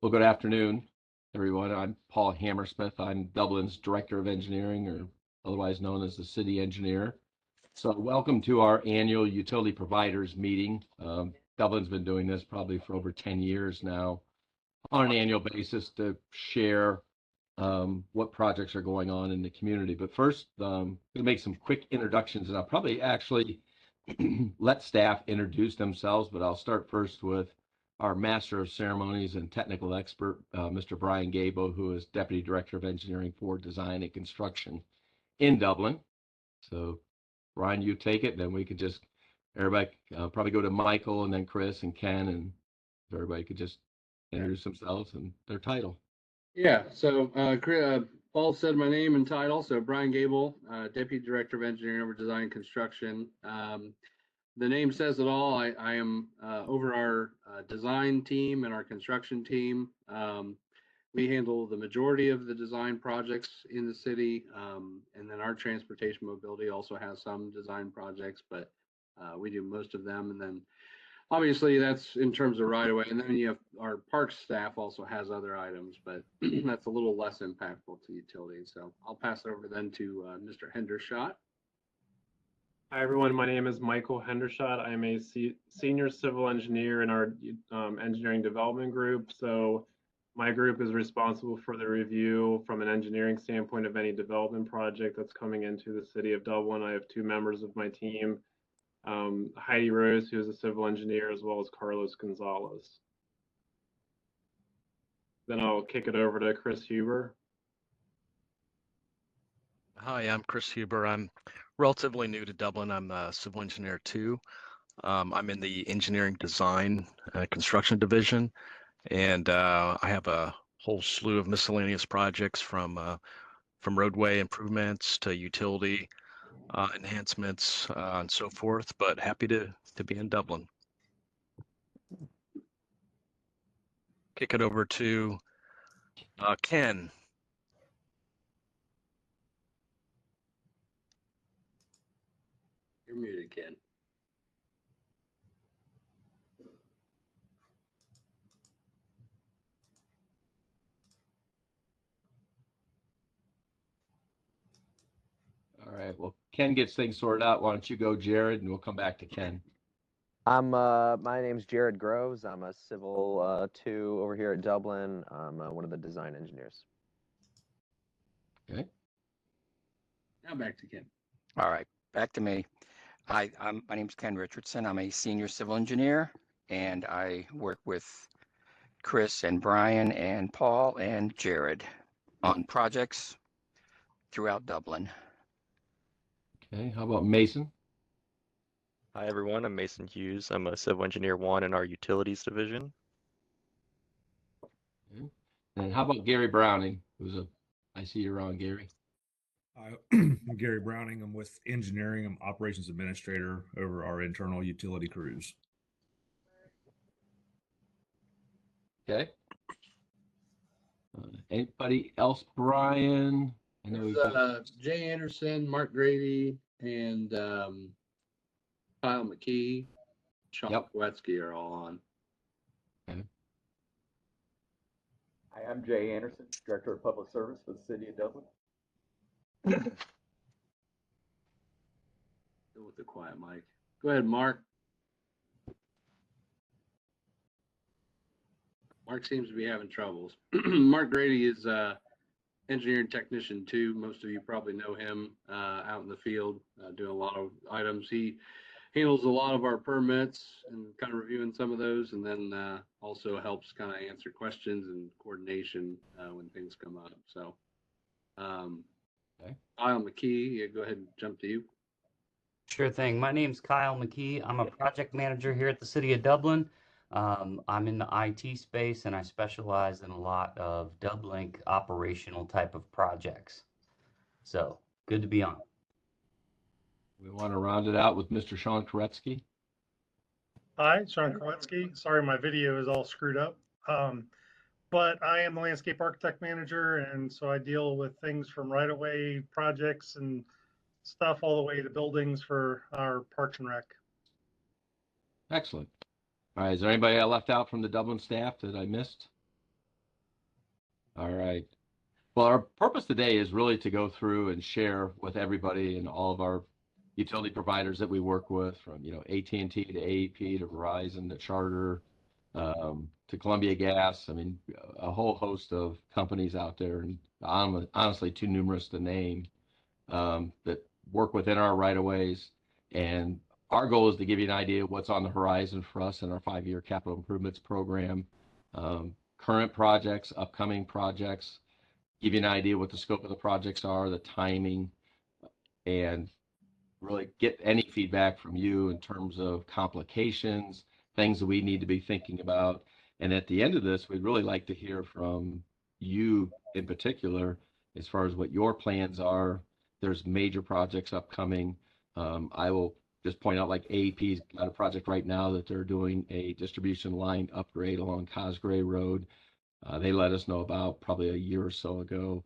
Well, good afternoon, everyone. I'm Paul Hammersmith. I'm Dublin's Director of Engineering, or otherwise known as the City Engineer. So welcome to our annual Utility Providers meeting. Dublin's been doing this probably for over 10 years now on an annual basis to share what projects are going on in the community. But first, I'm going to make some quick introductions, and I'll probably actually let staff introduce themselves, but I'll start first with our Master of Ceremonies and Technical Expert, Mr. Brian Gabo, who is Deputy Director of Engineering for Design and Construction in Dublin. So, Brian, you take it, then we could just, everybody probably go to Michael and then Chris and Ken, and everybody could just introduce themselves and their title. Yeah, so Paul said my name and title. So Brian Gable, Deputy Director of Engineering over Design and Construction. The name says it all. I am over our design team and our construction team. We handle the majority of the design projects in the city, and then our transportation mobility also has some design projects, but we do most of them. And then obviously that's in terms of right away. And then you have our parks staff also has other items, but that's a little less impactful to utilities. So I'll pass it over then to Mr. Hendershot. Hi, everyone. My name is Michael Hendershot. I'm a senior civil engineer in our engineering development group. So my group is responsible for the review from an engineering standpoint of any development project that's coming into the city of Dublin. I have two members of my team, Heidi Rose, who is a civil engineer, as well as Carlos Gonzalez. Then I'll kick it over to Chris Huber. Hi, I'm Chris Huber. I'm relatively new to Dublin. I'm a civil engineer too. I'm in the engineering design construction division, and I have a whole slew of miscellaneous projects from roadway improvements to utility enhancements and so forth. But happy to be in Dublin. Kick it over to Ken. You're muted, Ken. All right, well, Ken gets things sorted out. Why don't you go, Jared, and we'll come back to Ken. My name's Jared Groves. I'm a civil 2 over here at Dublin. I'm one of the design engineers. Okay. Now back to Ken. All right, back to me. Hi, my name's Ken Richardson. I'm a senior civil engineer, and I work with Chris and Brian and Paul and Jared on projects throughout Dublin. Okay, how about Mason? Hi everyone, I'm Mason Hughes. I'm a civil engineer 1 in our utilities division. Okay. And how about Gary Browning, I see you're on, Gary. I'm Gary Browning. I'm with engineering. I'm operations administrator over our internal utility crews. Okay. Anybody else, Brian? I know Jay Anderson, Mark Grady, and Kyle McKee, Sean Kowetsky are all on. Okay. Hi, I'm Jay Anderson, Director of Public Service for the City of Dublin. Go with the quiet mic. Go ahead, Mark. Mark seems to be having troubles. Mark Grady is engineering technician 2. Most of you probably know him out in the field doing a lot of items. He handles a lot of our permits and kind of reviewing some of those, and then also helps kind of answer questions and coordination when things come up. So, okay. Kyle McKee, go ahead and jump to you. Sure thing. My name's Kyle McKee. I'm a project manager here at the City of Dublin. I'm in the IT space, and I specialize in a lot of Dublink operational type of projects. So good to be on. We want to round it out with Mr. Sean Koretsky. Hi, Sean Kowetsky. Sorry, my video is all screwed up. But I am the landscape architect manager, and so I deal with things from right-of-way projects and stuff all the way to buildings for our Parks and Rec. Excellent. All right, is there anybody I left out from the Dublin staff that I missed? All right. Well, our purpose today is really to go through and share with everybody and all of our utility providers that we work with, from AT&T to AEP to Verizon to Charter, to Columbia Gas. I mean, a whole host of companies out there, and honestly, too numerous to name, that work within our right of ways. And our goal is to give you an idea of what's on the horizon for us in our 5-year capital improvements program, current projects, upcoming projects, give you an idea what the scope of the projects are, the timing, and really get any feedback from you in terms of complications, things that we need to be thinking about. And at the end of this, we'd really like to hear from you in particular as far as what your plans are. There's major projects upcoming. I will just point out, like AEP's got a project right now that they're doing a distribution line upgrade along Cosgray Road. They let us know about probably a year or so ago.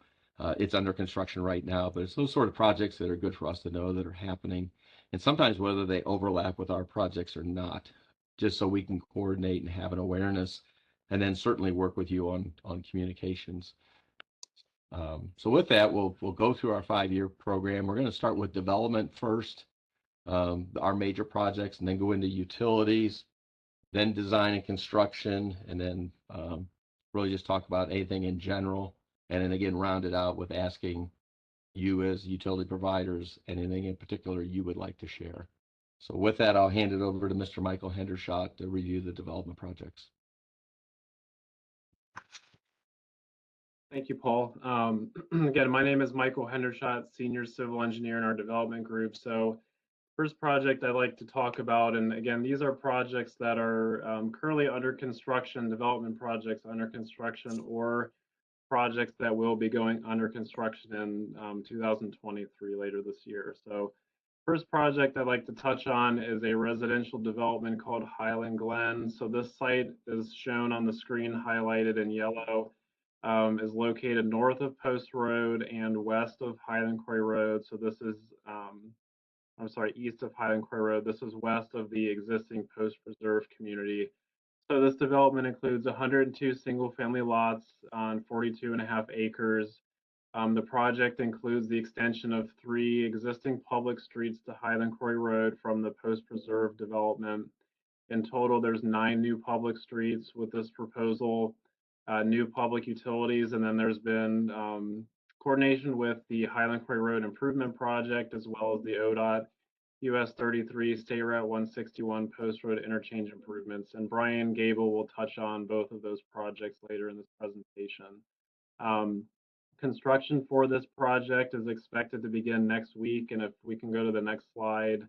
It's under construction right now, but it's those sort of projects that are good for us to know that are happening, and sometimes whether they overlap with our projects or not, just so we can coordinate and have an awareness, and then certainly work with you on communications. So with that, we'll go through our 5-year program. We're going to start with development first, our major projects, and then go into utilities, then design and construction, and then really just talk about anything in general. And then again, round it out with asking you as utility providers anything in particular you would like to share. So with that, I'll hand it over to Mr. Michael Hendershot to review the development projects. Thank you, Paul. Again, my name is Michael Hendershot, Senior Civil Engineer in our development group. So first project I'd like to talk about, and again, these are projects that are currently under construction, development projects under construction, or projects that will be going under construction in 2023, later this year. So first project I'd like to touch on is a residential development called Highland Glen. So this site is shown on the screen highlighted in yellow. Is located north of Post Road and west of Highland Quarry Road. So this is, I'm sorry, east of Highland Quarry Road. This is west of the existing Post Preserve community. So this development includes 102 single-family lots on 42.5 acres. The project includes the extension of 3 existing public streets to Highland Quarry Road from the Post Preserve development. In total, there's 9 new public streets with this proposal, new public utilities, and then there's been coordination with the Highland Quarry Road Improvement Project, as well as the ODOT US 33 State Route 161 Post Road Interchange improvements. And Brian Gable will touch on both of those projects later in this presentation. Construction for this project is expected to begin next week, and if we can go to the next slide,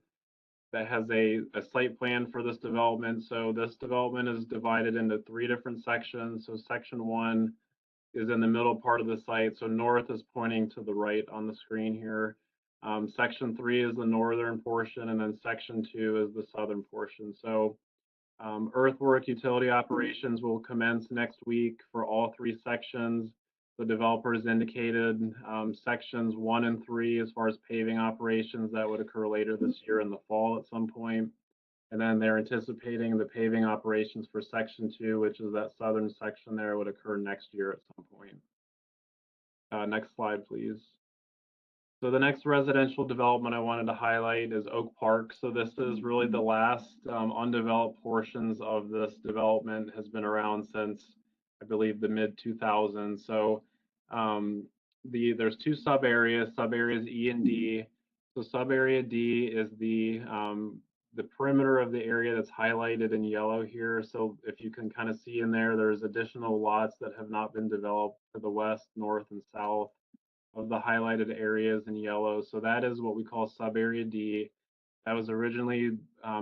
that has a site plan for this development. So this development is divided into 3 different sections. So section 1 is in the middle part of the site. So north is pointing to the right on the screen here. Section 3 is the northern portion, and then section 2 is the southern portion. So earthwork utility operations will commence next week for all 3 sections. The developers indicated sections 1 and 3 as far as paving operations that would occur later this year in the fall at some point. And then they're anticipating the paving operations for section 2, which is that southern section there, would occur next year at some point. Next slide, please. So the next residential development I wanted to highlight is Oak Park. So this is really the last undeveloped portions of this development, has been around since, I believe, the mid 2000s. So there's 2 sub areas E and D. So sub area D is the perimeter of the area that's highlighted in yellow here. So if you can kind of see in there, there's additional lots that have not been developed to the west, north, and south of the highlighted areas in yellow. So that is what we call sub area D. That was originally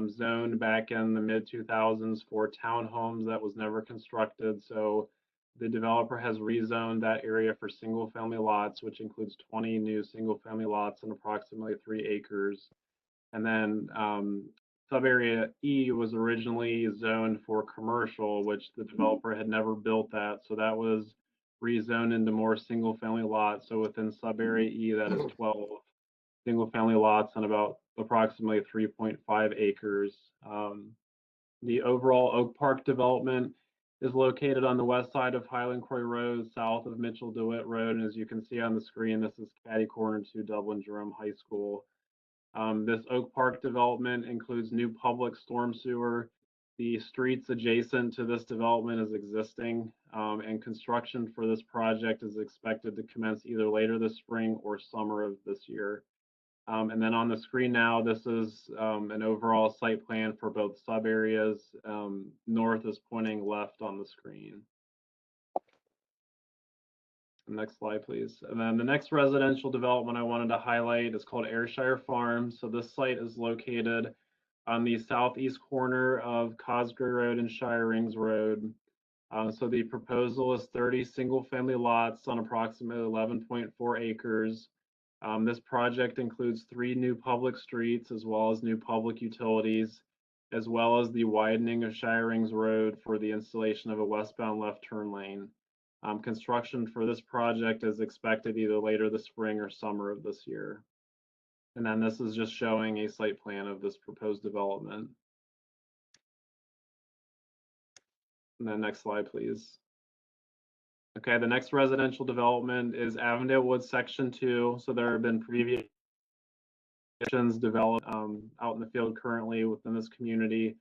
zoned back in the mid 2000s for townhomes that was never constructed. So the developer has rezoned that area for single family lots, which includes 20 new single family lots and approximately 3 acres. And then sub area E was originally zoned for commercial, which the developer had never built that. So that was rezoned into more single family lots. So within sub area E, that is 12 single family lots on about approximately 3.5 acres. The overall Oak Park development is located on the west side of Highland Quarry Road, south of Mitchell DeWitt Road. And as you can see on the screen, this is catty corner to Dublin Jerome High School. This Oak Park development includes new public storm sewer. The streets adjacent to this development is existing, and construction for this project is expected to commence either later this spring or summer of this year. And then on the screen now, this is an overall site plan for both sub areas. North is pointing left on the screen. Next slide, please. And then the next residential development I wanted to highlight is called Ayrshire Farms. So this site is located on the southeast corner of Cosgrave Road and Shire Rings Road. So the proposal is 30 single-family lots on approximately 11.4 acres. This project includes 3 new public streets as well as new public utilities, as well as the widening of Shire Rings Road for the installation of a westbound left turn lane. Construction for this project is expected either later this spring or summer of this year. And then this is just showing a site plan of this proposed development. And then next slide, please. Okay, the next residential development is Avondale Woods Section 2. So there have been previous developed out in the field currently within this community.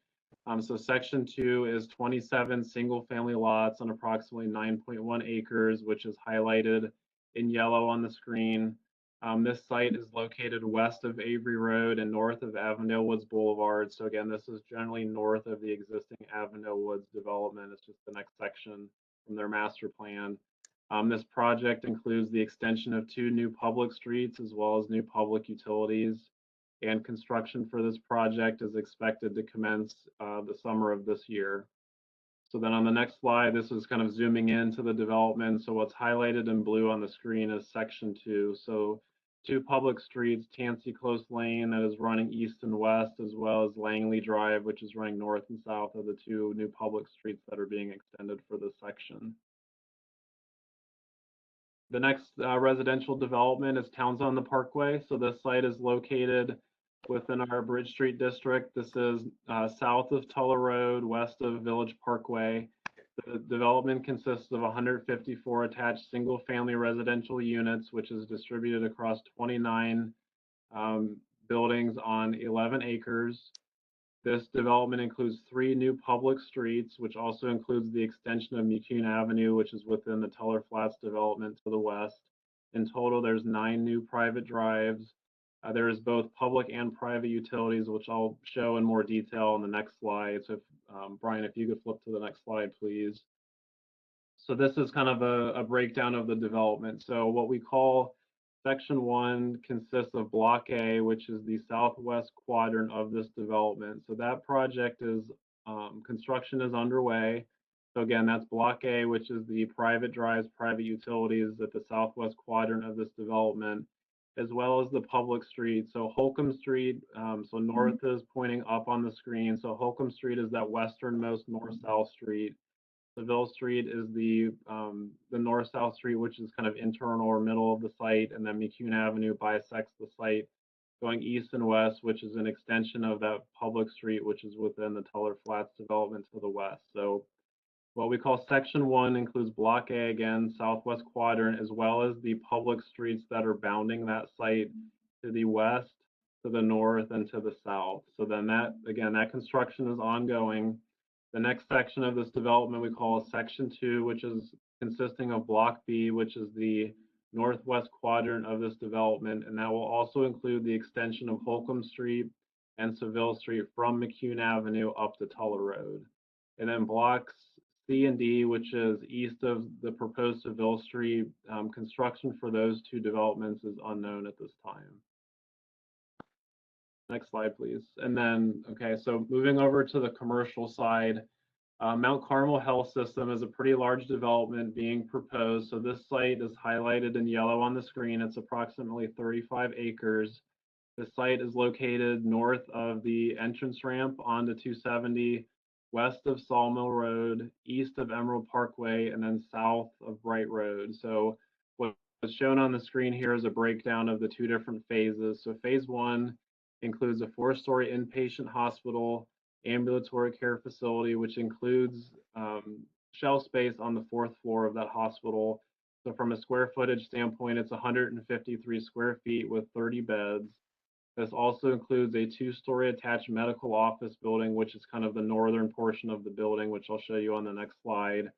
So Section 2 is 27 single-family lots on approximately 9.1 acres, which is highlighted in yellow on the screen. This site is located west of Avery Road and north of Avondale Woods Boulevard. So again, this is generally north of the existing Avondale Woods development. It's just the next section from their master plan. This project includes the extension of 2 new public streets as well as new public utilities. And construction for this project is expected to commence the summer of this year. So then on the next slide, this is kind of zooming into the development. So what's highlighted in blue on the screen is Section 2. So 2 public streets, Tansy Close Lane that is running east and west, as well as Langley Drive, which is running north and south, of the 2 new public streets that are being extended for this section. The next residential development is Towns on the Parkway. So this site is located within our Bridge Street district. This is south of Tulla Road, west of Village Parkway. The development consists of 154 attached single-family residential units, which is distributed across 29 buildings on 11 acres. This development includes 3 new public streets, which also includes the extension of McCune Avenue, which is within the Teller Flats development to the west. In total, there's 9 new private drives. There is both public and private utilities, which I'll show in more detail on the next slide. So, Brian, if you could flip to the next slide, please. So this is kind of a breakdown of the development. So what we call Section 1 consists of Block A, which is the southwest quadrant of this development. So that project is, construction is underway. So again, that's Block A, which is the private drives, private utilities at the southwest quadrant of this development, as well as the public street. So Holcomb Street, so north is pointing up on the screen. So Holcomb Street is that westernmost north-south street. Seville Street is the north-south street, which is kind of internal or middle of the site, and then McCune Avenue bisects the site going east and west, which is an extension of that public street, which is within the Teller Flats development to the west. So what we call Section 1 includes Block A, again, southwest quadrant, as well as the public streets that are bounding that site to the west, to the north, and to the south. So then that, again, that construction is ongoing. The next section of this development we call Section 2, which is consisting of Block B, which is the northwest quadrant of this development, and that will also include the extension of Holcomb Street and Seville Street from McCune Avenue up to Tuller Road. And then blocks C and D, which is east of the proposed Seville Street, construction for those 2 developments is unknown at this time. Next slide, please. And then, okay, so moving over to the commercial side, Mount Carmel Health System is a pretty large development being proposed. So this site is highlighted in yellow on the screen. It's approximately 35 acres. The site is located north of the entrance ramp onto 270, west of Sawmill Road, east of Emerald Parkway, and then south of Bright Road. So what's shown on the screen here is a breakdown of the 2 different phases. So phase 1 includes a 4-story inpatient hospital, ambulatory care facility, which includes shell space on the 4th floor of that hospital. So from a square footage standpoint, it's 153 square feet with 30 beds. This also includes a 2-story attached medical office building, which is kind of the northern portion of the building, which I'll show you on the next slide.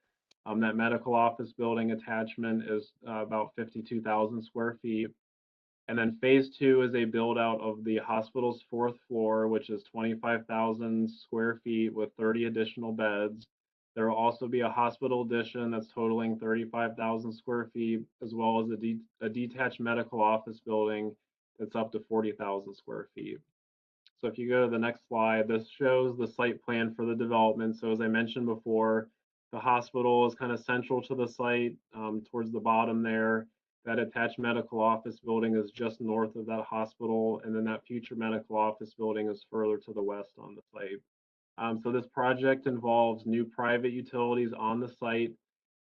That medical office building attachment is about 52,000 square feet. And then phase 2 is a build out of the hospital's 4th floor, which is 25,000 square feet with 30 additional beds. There will also be a hospital addition that's totaling 35,000 square feet, as well as a detached medical office building that's up to 40,000 square feet. So if you go to the next slide, this shows the site plan for the development. So as I mentioned before, the hospital is kind of central to the site, towards the bottom there. That attached medical office building is just north of that hospital, and then that future medical office building is further to the west on the site. So this project involves new private utilities on the site,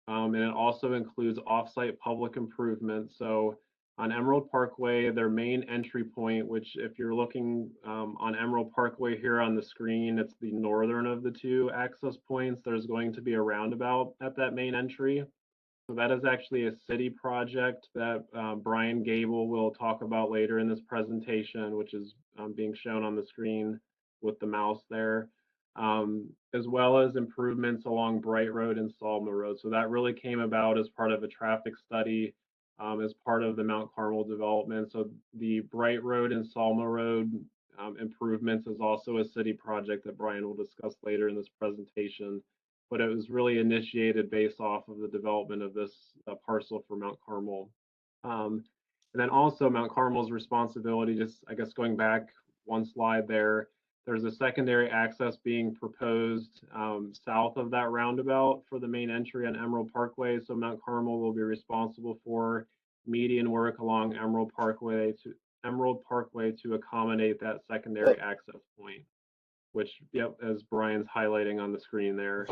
and it also includes off-site public improvements. So on Emerald Parkway, their main entry point, which if you're looking on Emerald Parkway here on the screen, it's the northern of the 2 access points. There's going to be a roundabout at that main entry. So that is actually a city project that Brian Gable will talk about later in this presentation, which is being shown on the screen with the mouse there, as well as improvements along Bright Road and Salma Road. So that really came about as part of a traffic study as part of the Mount Carmel development. So the Bright Road and Salma Road improvements is also a city project that Brian will discuss later in this presentation, but it was really initiated based off of the development of this parcel for Mount Carmel. And then also Mount Carmel's responsibility, just I guess going back one slide there, there's a secondary access being proposed south of that roundabout for the main entry on Emerald Parkway. So Mount Carmel will be responsible for median work along Emerald Parkway to accommodate that secondary access point, which, yep, as Brian's highlighting on the screen there.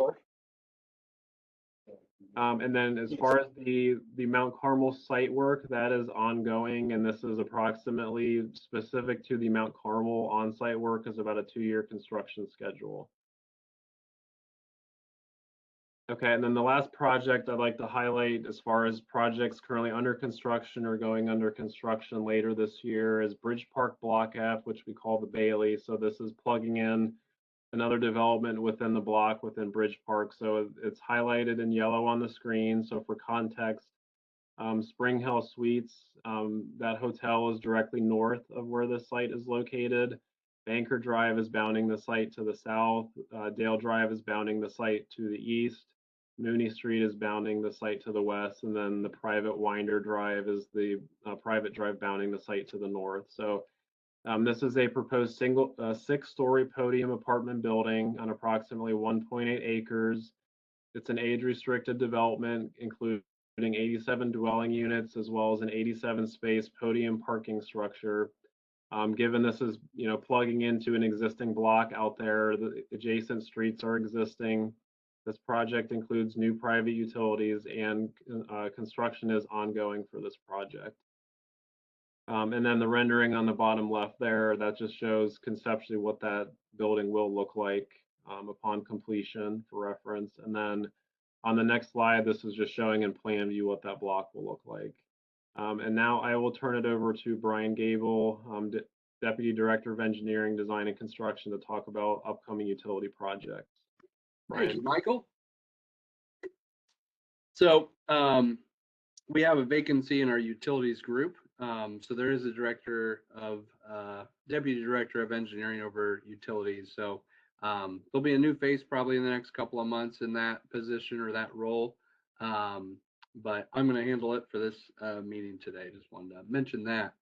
And then as far as the Mount Carmel site work, that is ongoing, and this is approximately specific to the Mount Carmel on-site work is about a 2-year construction schedule. Okay, and then the last project I'd like to highlight as far as projects currently under construction or going under construction later this year is Bridge Park Block F, which we call the Bailey. So this is plugging in another development within the block within Bridge Park. So it's highlighted in yellow on the screen. So for context, Spring Hill Suites, that hotel is directly north of where the site is located. Banker Drive is bounding the site to the south. Dale Drive is bounding the site to the east. Mooney Street is bounding the site to the west. And then the private Winder Drive is the private drive bounding the site to the north. So this is a proposed 6-story podium apartment building on approximately 1.8 acres. It's an age-restricted development, including 87 dwelling units, as well as an 87-space podium parking structure. Given this is, plugging into an existing block out there, the adjacent streets are existing. This project includes new private utilities, and construction is ongoing for this project. And then the rendering on the bottom left there, that just shows conceptually what that building will look like upon completion for reference. And then on the next slide, this is just showing in plan view what that block will look like. And now I will turn it over to Brian Gable, Deputy Director of Engineering, Design, and Construction, to talk about upcoming utility projects. Brian. Thank you, Michael. So we have a vacancy in our utilities group. So there is a deputy director of engineering over utilities. So there'll be a new face probably in the next couple of months in that position or that role. But I'm going to handle it for this meeting today. Just wanted to mention that.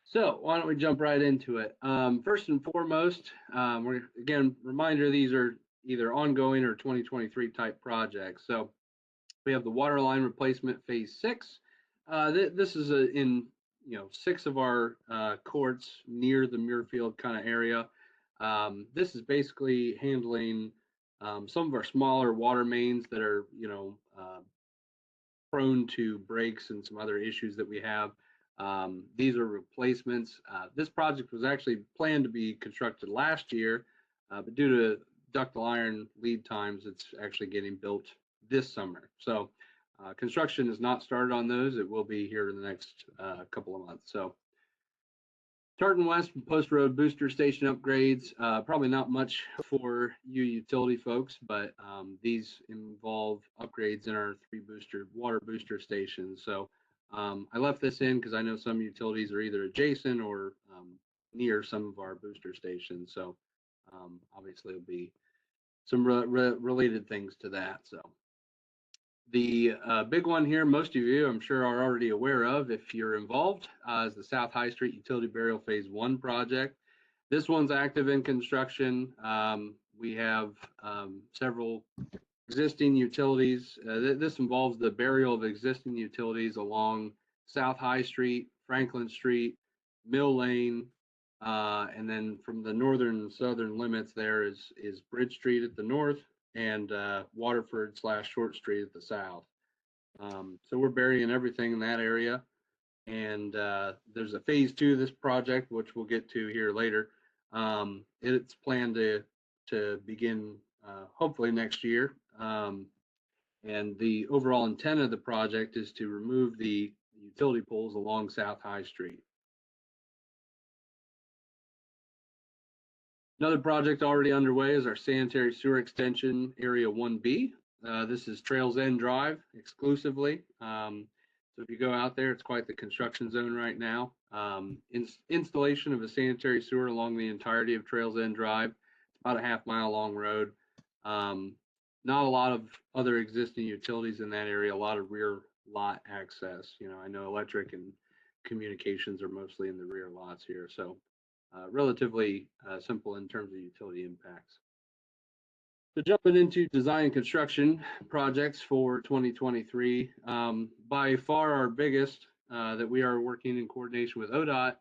So why don't we jump right into it? First and foremost, again, reminder, these are either ongoing or 2023 type projects. So we have the water line replacement phase 6. This is in 6 of our courts near the Muirfield kind of area. This is basically handling some of our smaller water mains that are prone to breaks and some other issues that we have. These are replacements. This project was actually planned to be constructed last year, but due to ductile iron lead times, it's actually getting built this summer. So construction is not started on those. It will be here in the next couple of months. So Tartan West Post Road booster station upgrades, probably not much for you utility folks, but these involve upgrades in our 3 water booster stations. So I left this in because I know some utilities are either adjacent or near some of our booster stations. So obviously it'll be some related things to that. So the big one here, most of you I'm sure are already aware of if you're involved, is the South High Street Utility Burial Phase 1 project. This one's active in construction. We have several existing utilities. This involves the burial of existing utilities along South High Street, Franklin Street, Mill Lane, and then from the northern and southern limits there is Bridge Street at the north and Waterford/Short Street at the south. So we're burying everything in that area. And there's a phase 2 of this project, which we'll get to here later. It's planned to begin hopefully next year. And the overall intent of the project is to remove the utility poles along South High Street. Another project already underway is our sanitary sewer extension area 1B. This is Trails End Drive exclusively. So if you go out there, it's quite the construction zone right now. Installation of a sanitary sewer along the entirety of Trails End Drive. It's about a half-mile long road. Not a lot of other existing utilities in that area, a lot of rear lot access. You know, I know electric and communications are mostly in the rear lots here. So relatively simple in terms of utility impacts. So jumping into design and construction projects for 2023, by far our biggest that we are working in coordination with ODOT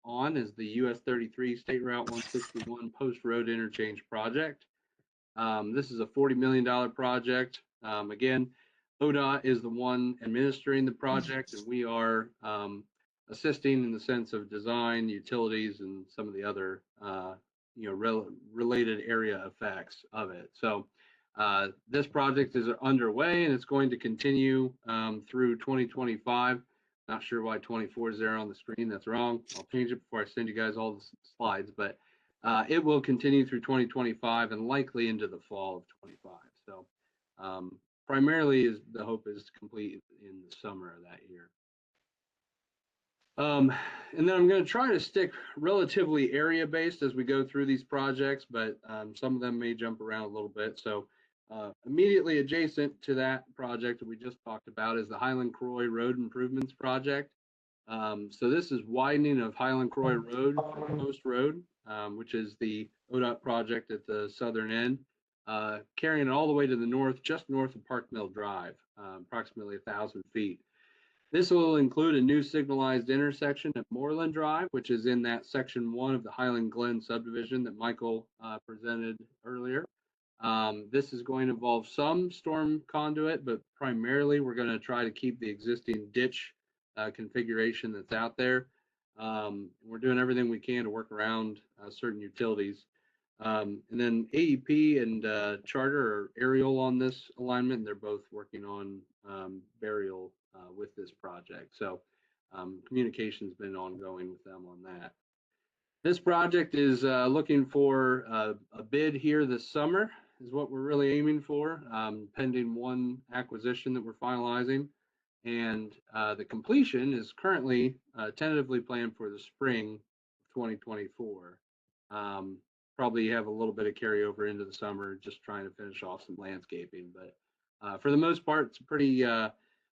on is the US 33 State Route 161 Post Road Interchange project. This is a $40 million project. Again, ODOT is the one administering the project, and we are assisting in the sense of design, utilities, and some of the other related area effects of it. So this project is underway, and it's going to continue through 2025. Not sure why 24 is there on the screen. That's wrong. I'll change it before I send you guys all the slides, but it will continue through 2025 and likely into the fall of 25. So primarily the hope is to complete in the summer of that year. And then I'm going to try to stick relatively area based as we go through these projects, but some of them may jump around a little bit. So immediately adjacent to that project that we just talked about is the Highland Croy Road Improvements Project. So this is widening of Highland Croy Road, Post Road, which is the ODOT project at the southern end, carrying it all the way to the north, just north of Park Mill Drive, approximately 1,000 feet. This will include a new signalized intersection at Moreland Drive, which is in that section 1 of the Highland Glen subdivision that Michael presented earlier. This is going to involve some storm conduit, but primarily we're going to try to keep the existing ditch configuration that's out there. We're doing everything we can to work around certain utilities. And then AEP and Charter are aerial on this alignment. They're both working on burial with this project. So communication's been ongoing with them on that. This project is looking for a bid here this summer is what we're really aiming for, pending one acquisition that we're finalizing. And the completion is currently tentatively planned for the spring of 2024. Probably have a little bit of carryover into the summer, just trying to finish off some landscaping. But for the most part, it's a pretty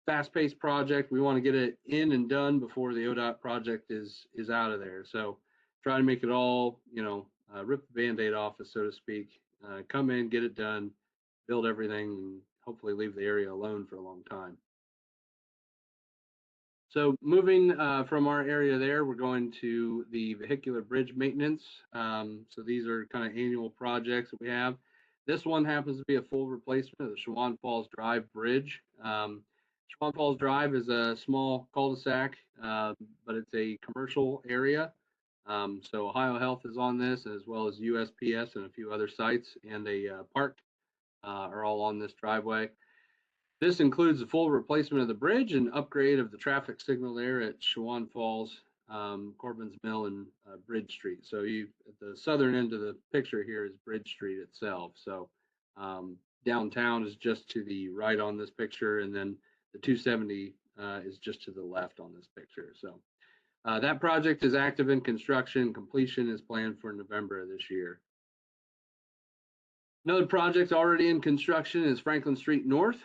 fast-paced project. We want to get it in and done before the ODOT project is out of there. So try to make it all, rip the Band-Aid off, so to speak. Come in, get it done, build everything, and hopefully leave the area alone for a long time. So moving from our area there, we're going to the vehicular bridge maintenance. So these are kind of annual projects that we have. This one happens to be a full replacement of the Schwann Falls Drive Bridge. Schwann Falls Drive is a small cul-de-sac, but it's a commercial area. So Ohio Health is on this, as well as USPS and a few other sites, and a park are all on this driveway. This includes a full replacement of the bridge and upgrade of the traffic signal there at Shawan Falls, Corbin's Mill, and Bridge Street. So at the southern end of the picture here is Bridge Street itself. So downtown is just to the right on this picture, and then the 270 is just to the left on this picture. So that project is active in construction. Completion is planned for November of this year. Another project already in construction is Franklin Street North.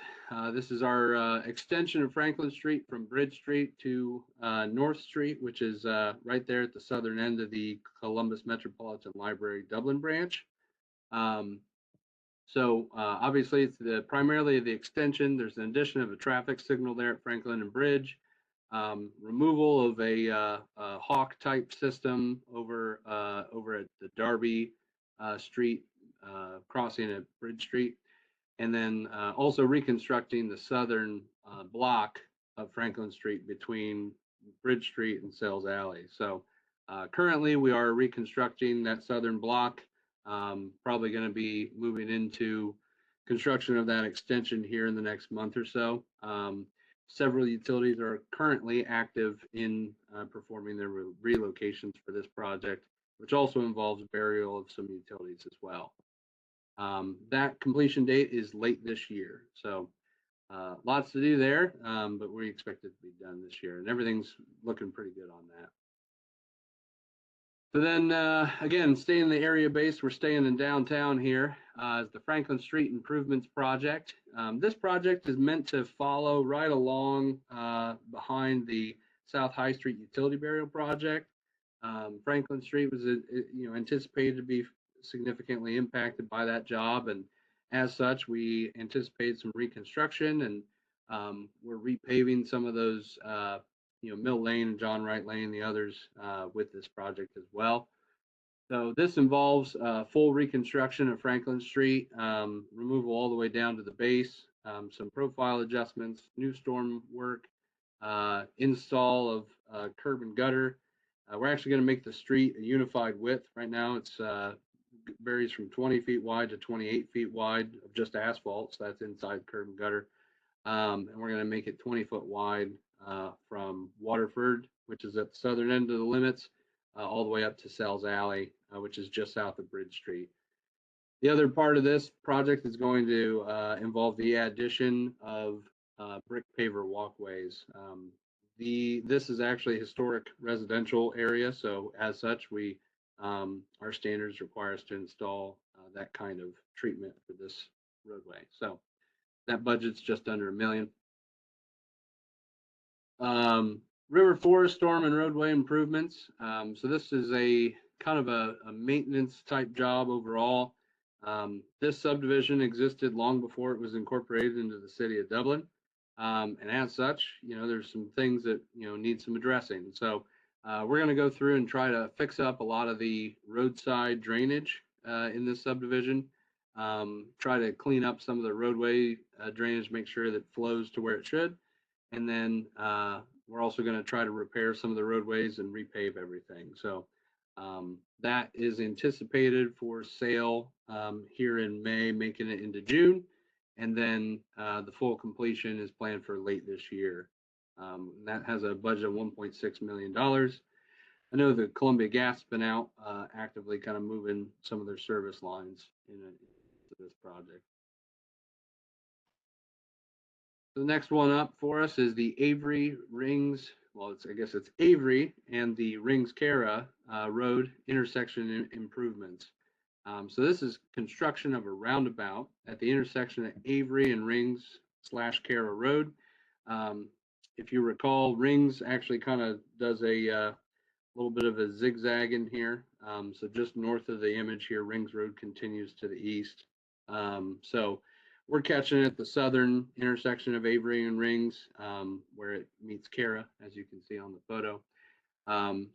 This is our extension of Franklin Street from Bridge Street to North Street, which is right there at the southern end of the Columbus Metropolitan Library Dublin branch. Obviously it's primarily the extension. There's an addition of a traffic signal there at Franklin and Bridge. Removal of a hawk type system over at the Darby Street crossing at Bridge Street, and then also reconstructing the southern block of Franklin Street between Bridge Street and Sales Alley. So currently we are reconstructing that southern block, probably going to be moving into construction of that extension here in the next month or so. Several utilities are currently active in performing their relocations for this project, which also involves burial of some utilities as well. That completion date is late this year. So lots to do there, but we expect it to be done this year, and everything's looking pretty good on that. So then again, staying in the area base, we're staying in downtown here as the Franklin Street Improvements Project. This project is meant to follow right along behind the South High Street Utility Burial Project. Franklin Street was anticipated to be significantly impacted by that job, and as such we anticipate some reconstruction, and we're repaving some of those Mill Lane and John Wright Lane, the others with this project as well. So this involves full reconstruction of Franklin Street, removal all the way down to the base, some profile adjustments, new storm work, install of curb and gutter. We're actually going to make the street a unified width. Right now it's varies from 20 feet wide to 28 feet wide of just asphalt, so that's inside curb and gutter. And we're going to make it 20-foot wide from Waterford, which is at the southern end of the limits, all the way up to Sells Alley, which is just south of Bridge Street. The other part of this project is going to involve the addition of brick paver walkways. This is actually a historic residential area, so as such, our standards require us to install that kind of treatment for this roadway. So that budget's just under $1 million. River forest storm and roadway improvements. So this is a kind of a maintenance type job overall. This subdivision existed long before it was incorporated into the city of Dublin. And as such, there's some things that, need some addressing. So we're going to go through and try to fix up a lot of the roadside drainage in this subdivision. Try to clean up some of the roadway drainage, make sure that it flows to where it should. And then we're also going to try to repair some of the roadways and repave everything. So that is anticipated for sale here in May, making it into June. And then the full completion is planned for late this year. That has a budget of $1.6 million. I know the Columbia Gas has been out actively kind of moving some of their service lines into this project. The next one up for us is the Avery Rings. Well, I guess it's Avery and the Rings Cara Road intersection improvements. So this is construction of a roundabout at the intersection of Avery and Rings / Cara Road. If you recall, Rings actually kind of does a little bit of a zigzag in here. So just north of the image here, Rings Road continues to the east. So we're catching it at the southern intersection of Avery and Rings, where it meets Cara, as you can see on the photo.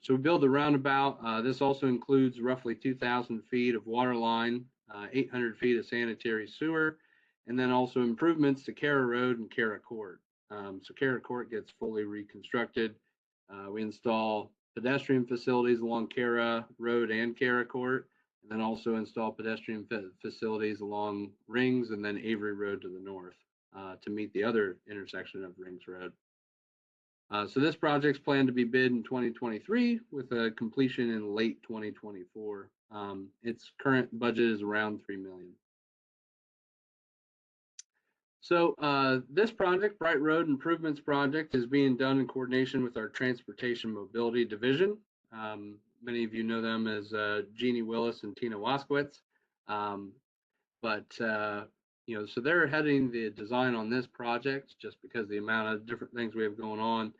So we build the roundabout. This also includes roughly 2,000 feet of water line, 800 feet of sanitary sewer, and then also improvements to Cara Road and Cara Court. So Cara Court gets fully reconstructed. We install pedestrian facilities along Cara Road and Cara Court, and then also install pedestrian facilities along Rings and then Avery Road to the north to meet the other intersection of Rings Road. So this project's planned to be bid in 2023 with a completion in late 2024. Its current budget is around $3 million. So this project, Bright Road Improvements Project, is being done in coordination with our Transportation Mobility Division. Many of you know them as Jeannie Willis and Tina Waskowitz. So they're heading the design on this project just because of the amount of different things we have going on.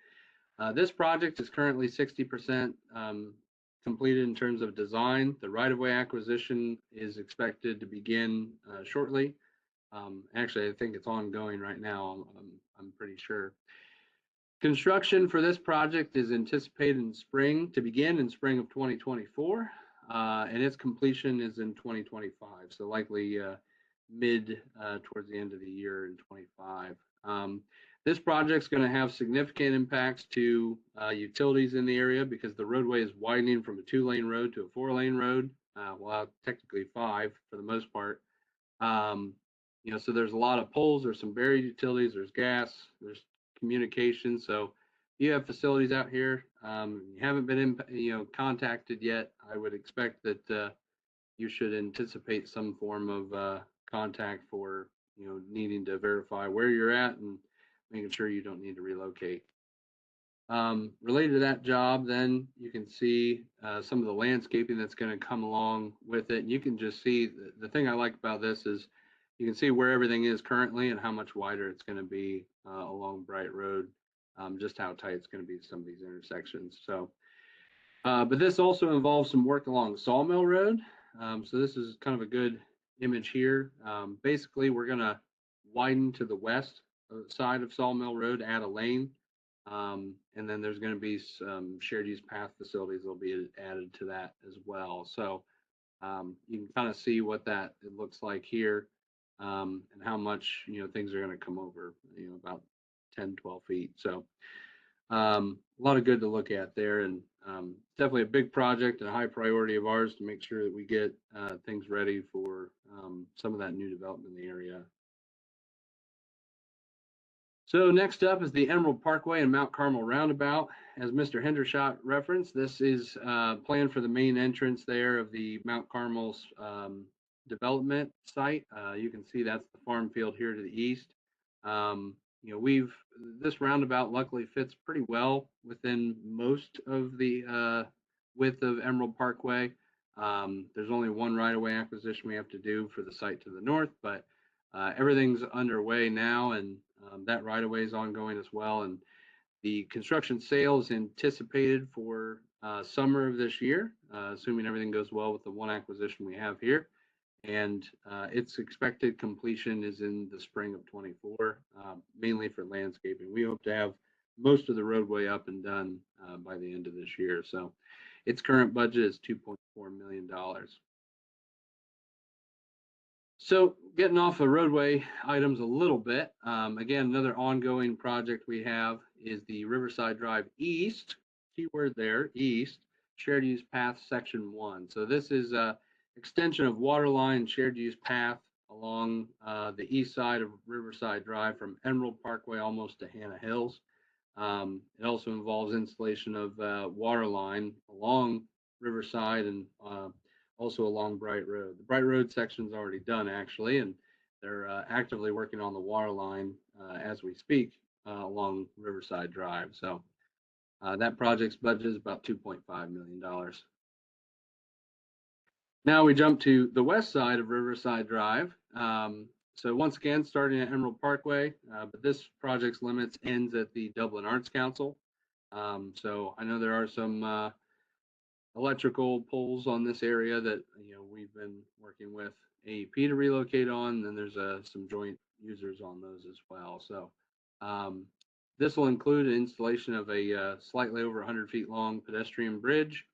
This project is currently 60% completed in terms of design. The right-of-way acquisition is expected to begin shortly. Actually, I think it's ongoing right now. I'm pretty sure. Construction for this project is anticipated to begin in spring of 2024, and its completion is in 2025. So likely mid towards the end of the year in 25. This project's going to have significant impacts to utilities in the area because the roadway is widening from a 2-lane road to a 4-lane road. Well, technically 5 for the most part. So there's a lot of poles, there's some buried utilities, there's gas, there's communication. So if you have facilities out here, you haven't been contacted yet, I would expect that you should anticipate some form of contact for needing to verify where you're at and making sure you don't need to relocate. Related to that job, then you can see some of the landscaping that's going to come along with it. And you can just see the thing I like about this is you can see where everything is currently and how much wider it's going to be along Bright Road, just how tight it's going to be to some of these intersections. So, but this also involves some work along Sawmill Road. So this is kind of a good image here. Basically, we're going to widen to the west side of Sawmill Road, add a lane. And then there's going to be some shared use path facilities that will be added to that as well. So you can kind of see what it looks like here and how much, things are going to come over, about 10, 12 feet. So a lot of good to look at there, and definitely a big project and a high priority of ours to make sure that we get things ready for some of that new development in the area. So next up is the Emerald Parkway and Mount Carmel Roundabout. As Mr. Hendershot referenced, this is planned for the main entrance there of the Mount Carmel's development site. You can see that's the farm field here to the east. This roundabout luckily fits pretty well within most of the width of Emerald Parkway. There's only one right-of-way acquisition we have to do for the site to the north, but everything's underway now, and that right-of-way is ongoing as well. And the construction sale is anticipated for summer of this year, assuming everything goes well with the one acquisition we have here. And its expected completion is in the spring of 24, mainly for landscaping. We hope to have most of the roadway up and done by the end of this year. So its current budget is $2.4 million. So getting off the roadway items a little bit, again, another ongoing project we have is the Riverside Drive East, keyword there, East, Shared Use Path Section 1. So this is a extension of waterline shared use path along the east side of Riverside Drive from Emerald Parkway almost to Hannah Hills. It also involves installation of waterline along Riverside and also along Bright Road. The Bright Road section is already done actually, and they're actively working on the water line as we speak along Riverside Drive. So that project's budget is about $2.5 million. Now we jump to the west side of Riverside Drive. So once again, starting at Emerald Parkway, but this project's limits ends at the Dublin Arts Council. So I know there are some electrical poles on this area that we've been working with AEP to relocate on. And then there's some joint users on those as well. So this will include an installation of a slightly over 100 feet long pedestrian bridge.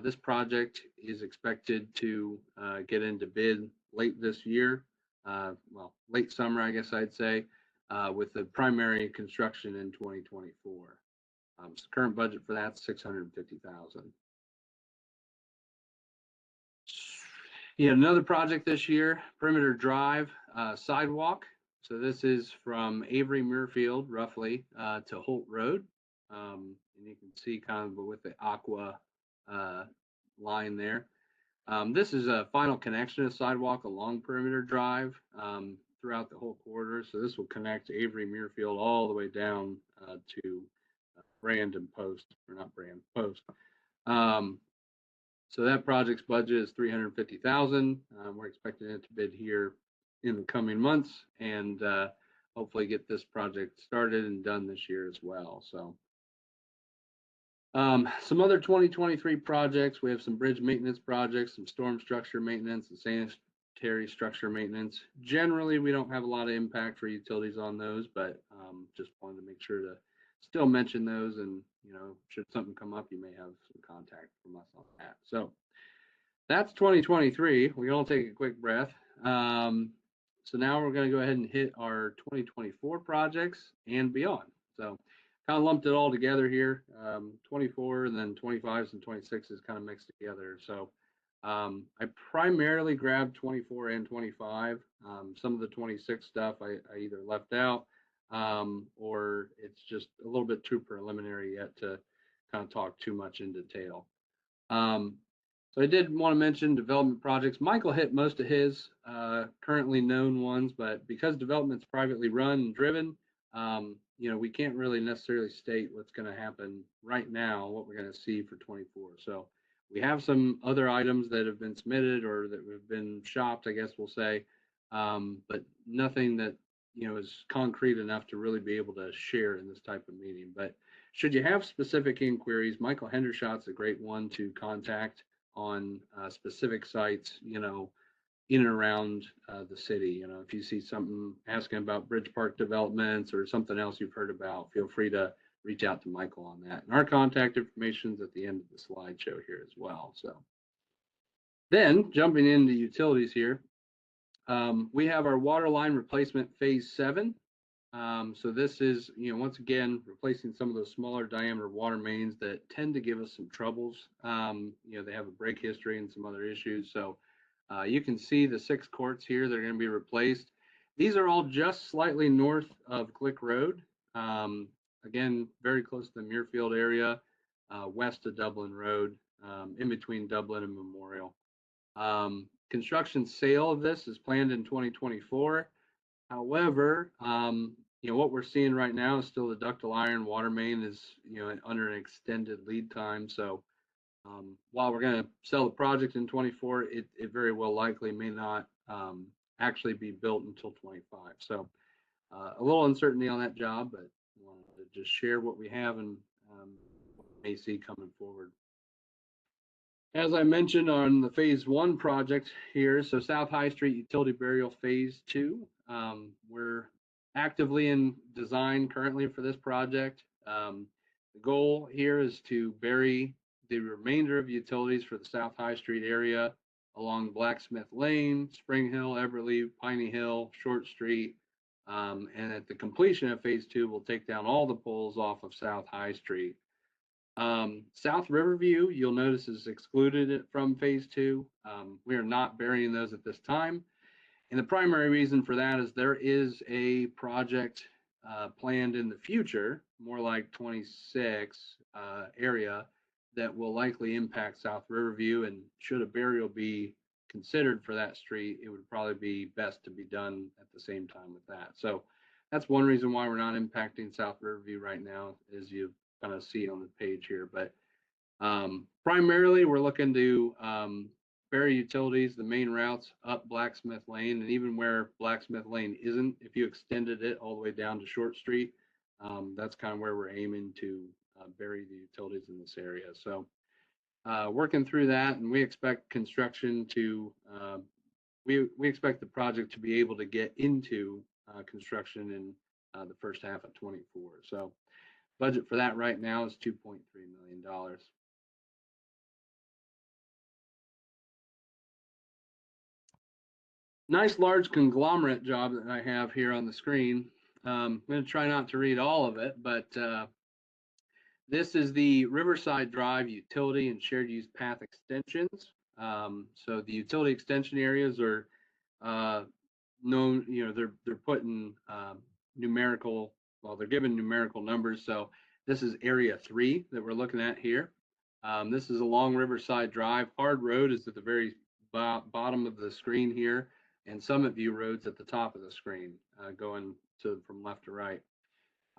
This project is expected to get into bid late this year, well, late summer, I guess I'd say, with the primary construction in 2024. So current budget for that's $650,000. Yeah, another project this year, Perimeter Drive sidewalk. So this is from Avery Muirfield, roughly, to Holt Road. And you can see kind of with the aqua line there. This is a final connection of sidewalk along Perimeter Drive throughout the whole corridor. So this will connect Avery Muirfield all the way down to Brand and Post, or not Brand, Post. So that project's budget is $350,000. We're expecting it to bid here in the coming months and hopefully get this project started and done this year as well. So some other 2023 projects, we have some bridge maintenance projects, some storm structure maintenance, and sanitary structure maintenance. Generally, we don't have a lot of impact for utilities on those, but just wanted to make sure to still mention those. And, you know, should something come up, you may have some contact from us on that. So that's 2023. We all take a quick breath. So now we're going to go ahead and hit our 2024 projects and beyond. So kind of lumped it all together here. 24 and then 25s and 26s kind of mixed together. So I primarily grabbed 24 and 25. Some of the 26 stuff I either left out or it's just a little bit too preliminary yet to kind of talk too much in detail. So I did want to mention development projects. Michael hit most of his currently known ones, but because development's privately run and driven, you know, we can't really necessarily state what's going to happen right now, what we're going to see for 24. So we have some other items that have been submitted or that have been shopped, I guess we'll say, but nothing that, you know, is concrete enough to really be able to share in this type of meeting. But should you have specific inquiries, Michael Hendershot's a great one to contact on specific sites, you know, in and around the city. You know, if you see something asking about Bridge Park developments or something else you've heard about, feel free to reach out to Michael on that. And our contact information is at the end of the slideshow here as well. So then jumping into utilities here, we have our water line replacement phase 7. So this is, you know, once again, replacing some of those smaller diameter water mains that tend to give us some troubles. You know, they have a break history and some other issues. So you can see the 6 courts here that are going to be replaced. These are all just slightly north of Glick Road. Again, very close to the Muirfield area, west of Dublin Road, in between Dublin and Memorial. Construction sale of this is planned in 2024. However, you know, what we're seeing right now is still the ductile iron water main is, you know, under an extended lead time. So while we're going to sell the project in 24, it very well likely may not actually be built until 25. So a little uncertainty on that job, but I wanted to just share what we have and what we may see coming forward. As I mentioned on the phase 1 project here, so South High Street Utility Burial phase 2, we're actively in design currently for this project. The goal here is to bury the remainder of utilities for the South High Street area along Blacksmith Lane, Spring Hill, Everly, Piney Hill, Short Street. And at the completion of phase 2, we'll take down all the poles off of South High Street. South Riverview, you'll notice, is excluded from phase 2. We are not burying those at this time. And the primary reason for that is there is a project planned in the future, more like 26 area, that will likely impact South Riverview. And should a burial be considered for that street, it would probably be best to be done at the same time with that. So that's one reason why we're not impacting South Riverview right now, as you kind of see on the page here. But primarily, we're looking to bury utilities, the main routes up Blacksmith Lane, and even where Blacksmith Lane isn't, if you extended it all the way down to Short Street, that's kind of where we're aiming to bury the utilities in this area. So working through that, and we expect construction to, we expect the project to be able to get into construction in the first half of 24. So budget for that right now is $2.3 million. Nice large conglomerate job that I have here on the screen. I'm going to try not to read all of it, but This is the Riverside Drive utility and shared use path extensions. So the utility extension areas are known, they're putting numerical, well, they're given numerical numbers. So this is area 3 that we're looking at here. This is along Riverside Drive. Hard Road is at the very bottom of the screen here, and Summit View Road's at the top of the screen, going from left to right.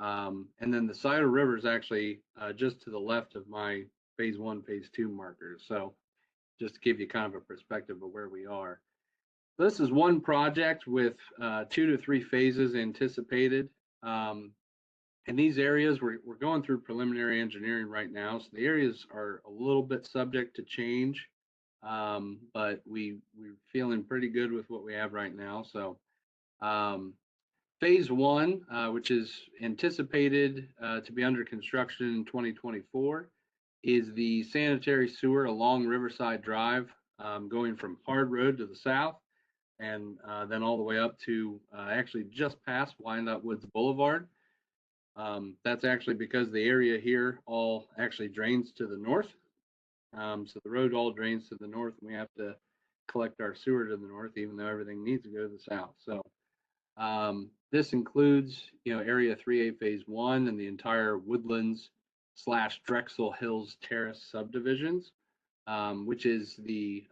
And then the Cider River is actually just to the left of my phase 1, phase 2 markers. So just to give you kind of a perspective of where we are. This is one project with 2 to 3 phases anticipated. And these areas, we're going through preliminary engineering right now. So the areas are a little bit subject to change, but we're feeling pretty good with what we have right now. So phase 1, which is anticipated to be under construction in 2024, is the sanitary sewer along Riverside Drive, going from Hard Road to the south, and then all the way up to actually just past Wyandotte Woods Boulevard. That's actually because the area here all actually drains to the north. So the road all drains to the north, and we have to collect our sewer to the north, even though everything needs to go to the south. So this includes, Area 3A Phase 1 and the entire Woodlands / Drexel Hills Terrace subdivisions, which is the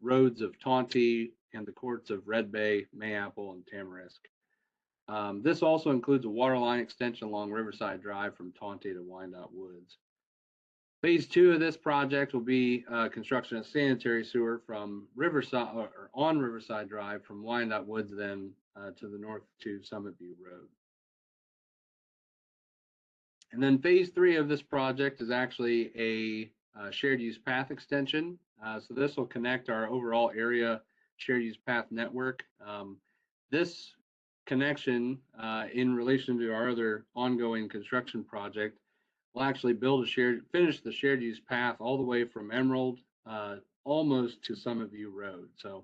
roads of Taunty and the courts of Red Bay, Mayapple, and Tamarisk. This also includes a water line extension along Riverside Drive from Taunty to Wyandotte Woods. Phase 2 of this project will be construction of sanitary sewer from Riverside or on Riverside Drive from Wyandotte Woods, then to the north to Summit View Road. And then phase 3 of this project is actually a shared use path extension. So this will connect our overall area shared use path network. This connection, in relation to our other ongoing construction project, will actually finish the shared use path all the way from Emerald almost to Summit View Road. So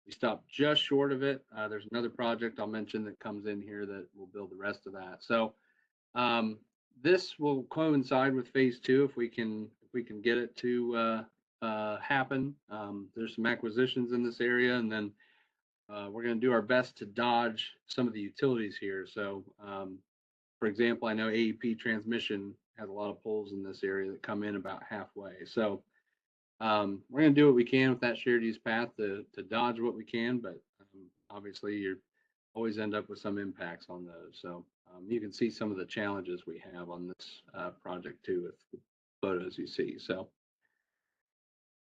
we stopped just short of it. There's another project I'll mention that comes in here that will build the rest of that. So this will coincide with phase 2 if we can get it to happen. There's some acquisitions in this area, and then we're going to do our best to dodge some of the utilities here. So for example, I know AEP transmission has a lot of poles in this area that come in about halfway. So we're going to do what we can with that shared use path to dodge what we can, but obviously you always end up with some impacts on those. So you can see some of the challenges we have on this project too with the photos you see. So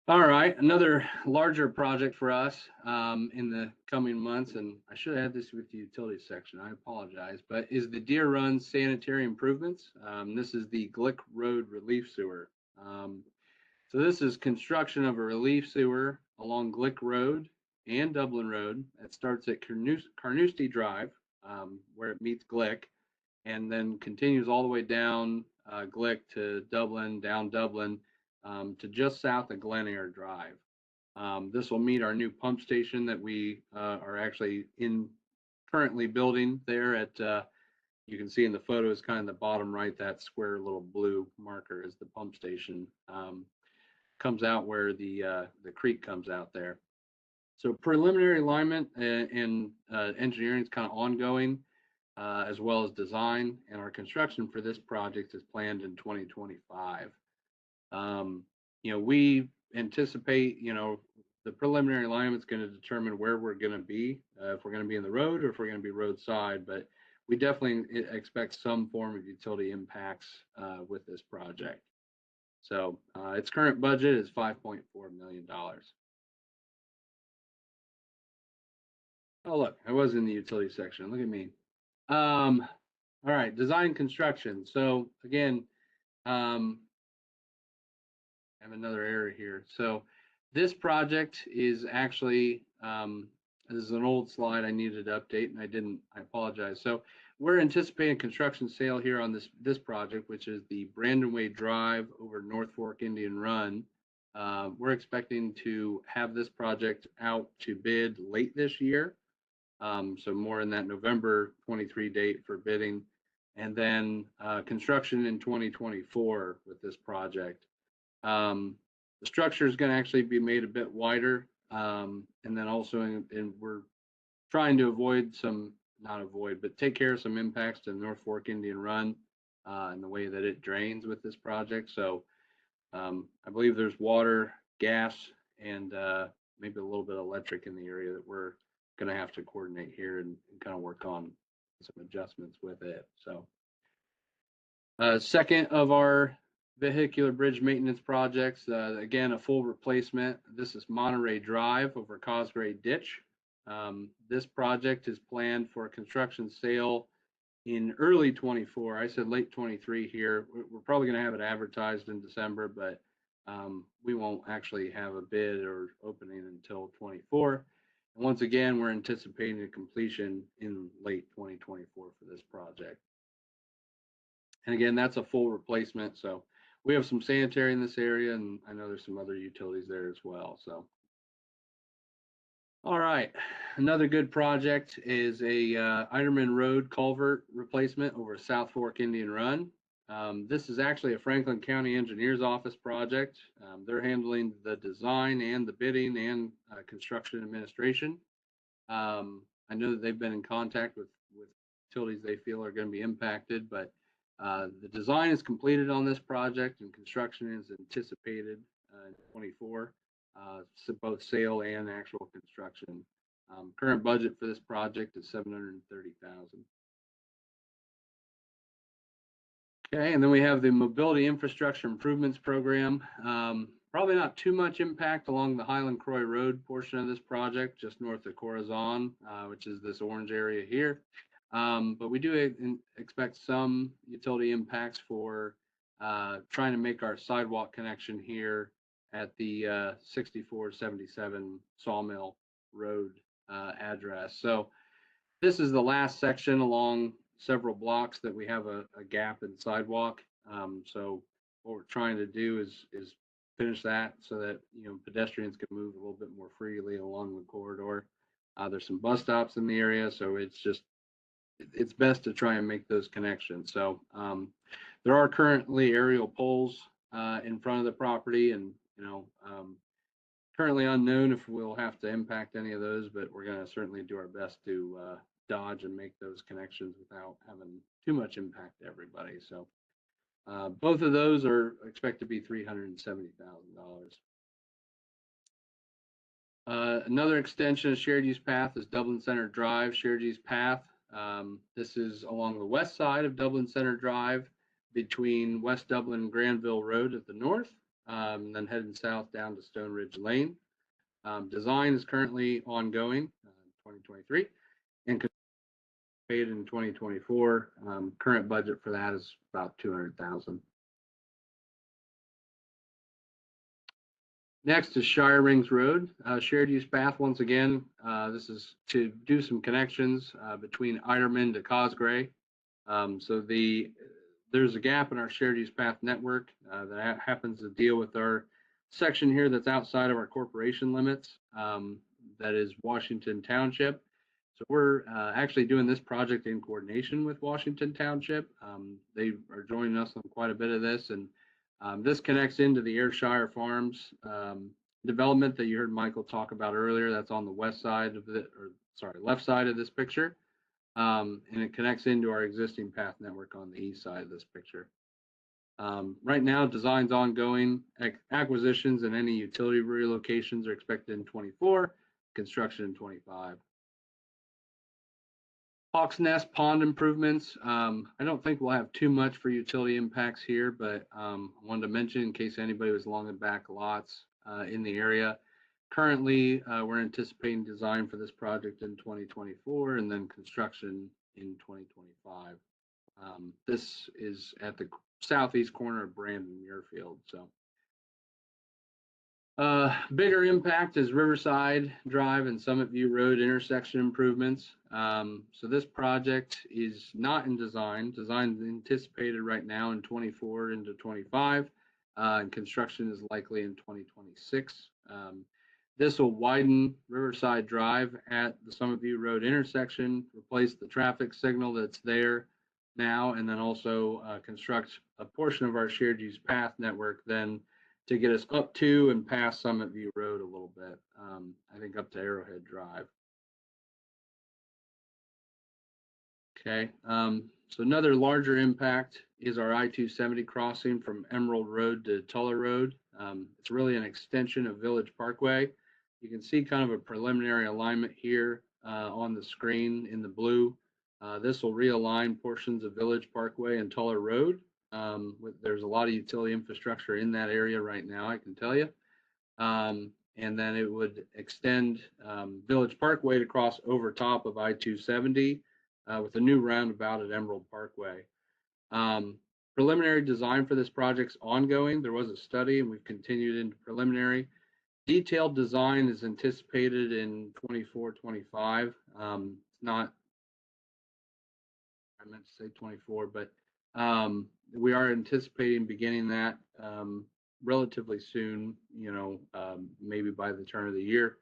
all right, another larger project for us in the coming months, and I should have had this with the utility section, I apologize, but is the Deer Run sanitary improvements. This is the Glick Road relief sewer. So this is construction of a relief sewer along Glick Road and Dublin Road. It starts at Carnoustie Drive, where it meets Glick, and then continues all the way down Glick to Dublin, down Dublin, to just south of Glen Eyre Drive. This will meet our new pump station that we are actually currently building there at, you can see in the photo is kind of the bottom right, that square little blue marker is the pump station. Comes out where the creek comes out there. So preliminary alignment and engineering is kind of ongoing, as well as design, and our construction for this project is planned in 2025. We anticipate, the preliminary alignment is going to determine where we're going to be, if we're going to be in the road or if we're going to be roadside, but we definitely expect some form of utility impacts with this project. So its current budget is $5.4 million. Oh, look, I was in the utility section. Look at me. All right, design construction. So again, I have another error here. So this project is actually, this is an old slide I needed to update and I didn't, I apologize. So we're anticipating construction sale here on this project, which is the Brandon Way Drive over North Fork Indian Run. We're expecting to have this project out to bid late this year. So more in that November 23 date for bidding. and then construction in 2024 with this project. The structure is going to actually be made a bit wider, and then also we're trying to avoid some, not avoid, but take care of some impacts to North Fork Indian Run and the way that it drains with this project. So I believe there's water, gas, and maybe a little bit of electric in the area that we're going to have to coordinate here and kind of work on some adjustments with it. So second of our vehicular bridge maintenance projects, again, a full replacement. This is Monterey Drive over Cosgray Ditch. This project is planned for construction sale in early 24. I said late 23 here. We're probably going to have it advertised in December, but we won't actually have a bid or opening until 24. And once again, we're anticipating a completion in late 2024 for this project. And again, that's a full replacement. So we have some sanitary in this area, and I know there's some other utilities there as well. So, all right, another good project is a Eiderman Road culvert replacement over South Fork Indian Run. This is actually a Franklin County Engineers Office project. They're handling the design and the bidding and construction administration. I know that they've been in contact with utilities they feel are going to be impacted, but the design is completed on this project and construction is anticipated in 24, so both sale and actual construction. Current budget for this project is $730,000. Okay, and then we have the Mobility Infrastructure Improvements Program. Probably not too much impact along the Highland Croy Road portion of this project, just north of Corazon, which is this orange area here. But we do expect some utility impacts for trying to make our sidewalk connection here at the 6477 Sawmill Road address. So this is the last section along several blocks that we have a gap in sidewalk. So what we're trying to do is finish that so that pedestrians can move a little bit more freely along the corridor. There's some bus stops in the area, so it's best to try and make those connections. So there are currently aerial poles in front of the property, and currently unknown if we'll have to impact any of those, but we're going to certainly do our best to dodge and make those connections without having too much impact to everybody. So both of those are expected to be $370,000. Another extension of shared use path is Dublin Center Drive shared use path. This is along the west side of Dublin Center Drive between West Dublin and Granville Road at the north, and then heading south down to Stone Ridge Lane. Design is currently ongoing, 2023, and paid in 2024. Current budget for that is about $200,000. Next is Shire Rings Road, shared use path. Once again, this is to do some connections between Eiderman to Cosgray. So there's a gap in our shared use path network that happens to deal with our section here that's outside of our corporation limits. That is Washington Township. So we're actually doing this project in coordination with Washington Township. They are joining us on quite a bit of this, and this connects into the Ayrshire Farms development that you heard Michael talk about earlier. That's on the west side of left side of this picture. And it connects into our existing path network on the east side of this picture. Right now, design's ongoing. Acquisitions and any utility relocations are expected in 24, construction in 25. Hawks Nest pond improvements. I don't think we'll have too much for utility impacts here, but I wanted to mention in case anybody was along the back lots in the area. Currently, we're anticipating design for this project in 2024 and then construction in 2025. This is at the southeast corner of Brandon Muirfield. So bigger impact is Riverside Drive and Summit View Road intersection improvements. So this project is not in design. Design is anticipated right now in 24 into 25, and construction is likely in 2026. This will widen Riverside Drive at the Summit View Road intersection, replace the traffic signal that's there now, and then also construct a portion of our shared use path network then to get us up to and past Summit View Road a little bit, I think up to Arrowhead Drive. Okay, so another larger impact is our I-270 crossing from Emerald Road to Tuller Road. It's really an extension of Village Parkway. You can see kind of a preliminary alignment here on the screen in the blue. This will realign portions of Village Parkway and Tuller Road. There's a lot of utility infrastructure in that area right now, I can tell you. And then it would extend Village Parkway to cross over top of I-270 with a new roundabout at Emerald Parkway. Preliminary design for this project's ongoing. There was a study and we've continued into preliminary. Detailed design is anticipated in 24, 25. It's not, I meant to say 24, but we are anticipating beginning that relatively soon, maybe by the turn of the year.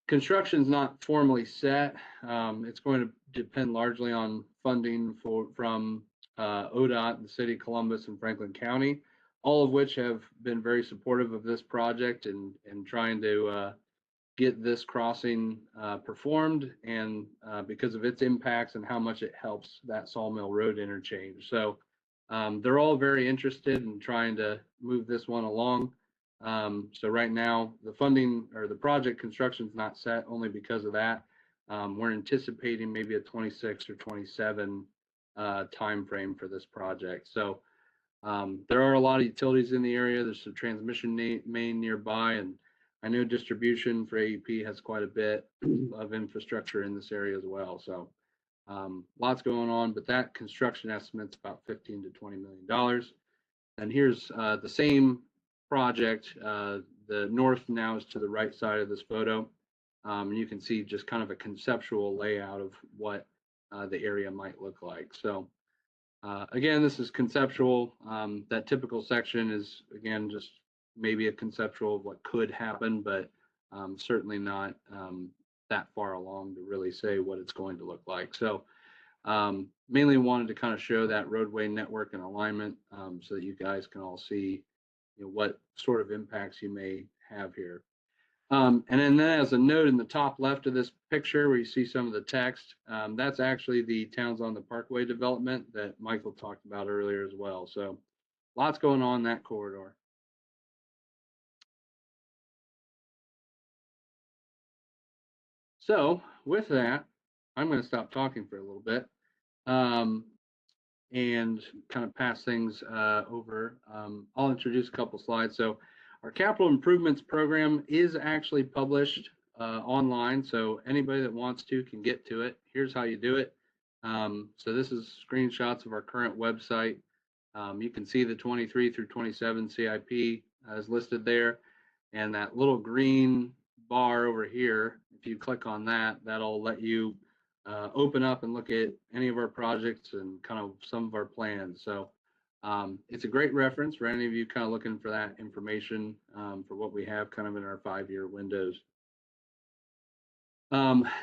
Construction's not formally set. It's going to depend largely on funding from ODOT, the City of Columbus, and Franklin County, all of which have been very supportive of this project and trying to get this crossing performed, and because of its impacts and how much it helps that Sawmill Road interchange. So they're all very interested in trying to move this one along. So right now, the funding or the project construction is not set only because of that. We're anticipating maybe a 26 or 27 time frame for this project. So there are a lot of utilities in the area. There's a transmission main nearby, and I know distribution for AEP has quite a bit of infrastructure in this area as well. So lots going on, but that construction estimate's about $15 to $20 million. And here's the same project. The north now is to the right side of this photo. You can see just kind of a conceptual layout of what the area might look like. So again, this is conceptual. That typical section is, again, just maybe a conceptual of what could happen, but certainly not that far along to really say what it's going to look like. So mainly wanted to kind of show that roadway network and alignment so that you guys can all see what sort of impacts you may have here. And then as a note in the top left of this picture where you see some of the text, that's actually the Towns on the Parkway development that Michael talked about earlier as well. So lots going on in that corridor. So with that, I'm going to stop talking for a little bit and kind of pass things over. I'll introduce a couple slides. So our capital improvements program is actually published online, so anybody that wants to can get to it. Here's how you do it. So this is screenshots of our current website. You can see the 23 through 27 CIP is listed there, and that little green bar over here, if you click on that, that'll let you open up and look at any of our projects and kind of some of our plans. So it's a great reference for any of you kind of looking for that information for what we have kind of in our 5-year windows.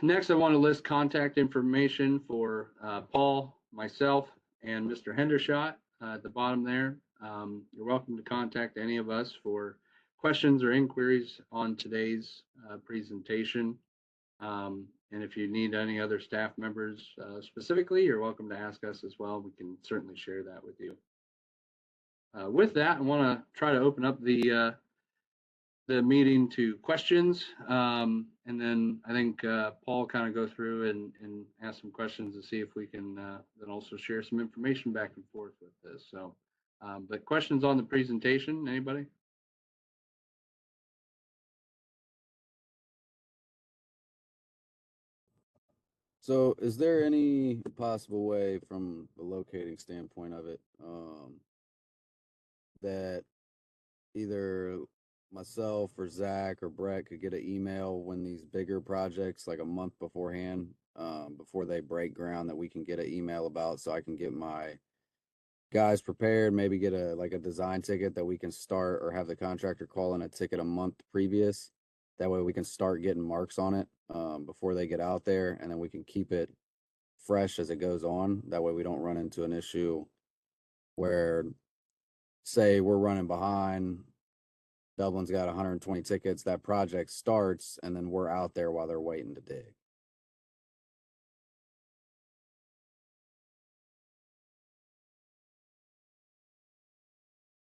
Next, I want to list contact information for Paul, myself, and Mr. Hendershot at the bottom there. You're welcome to contact any of us for questions or inquiries on today's presentation. And if you need any other staff members specifically, you're welcome to ask us as well. We can certainly share that with you. With that, I want to try to open up the meeting to questions. And then I think Paul kind of go through and ask some questions to see if we can then also share some information back and forth with this. So, but questions on the presentation, anybody? So is there any possible way from the locating standpoint of it, that either myself or Zach or Brett could get an email when these bigger projects, like a month beforehand, before they break ground, that we can get an email about, so I can get my guys prepared, maybe get a design ticket that we can start, or have the contractor call in a ticket a month previous. That way we can start getting marks on it before they get out there, and then we can keep it fresh as it goes on. That way we don't run into an issue where, say, we're running behind, Dublin's got 120 tickets, that project starts, and then we're out there while they're waiting to dig.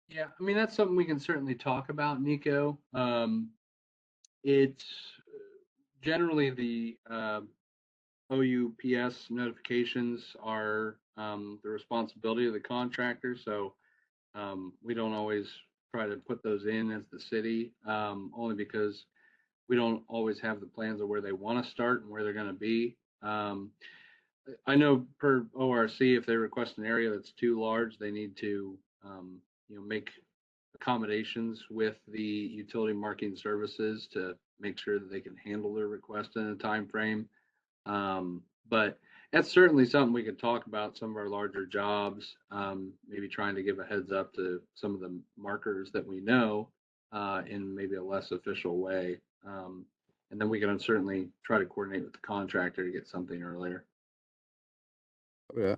Yeah, I mean, that's something we can certainly talk about, Nico. It's generally the OUPS notifications are the responsibility of the contractor. So we don't always try to put those in as the city, only because we don't always have the plans of where they want to start and where they're going to be. I know per ORC, if they request an area that's too large, they need to, make accommodations with the utility marketing services to make sure that they can handle their request in a time frame. But that's certainly something we could talk about. Some of our larger jobs, maybe trying to give a heads up to some of the markers that we know in maybe a less official way. And then we can certainly try to coordinate with the contractor to get something earlier. Yeah.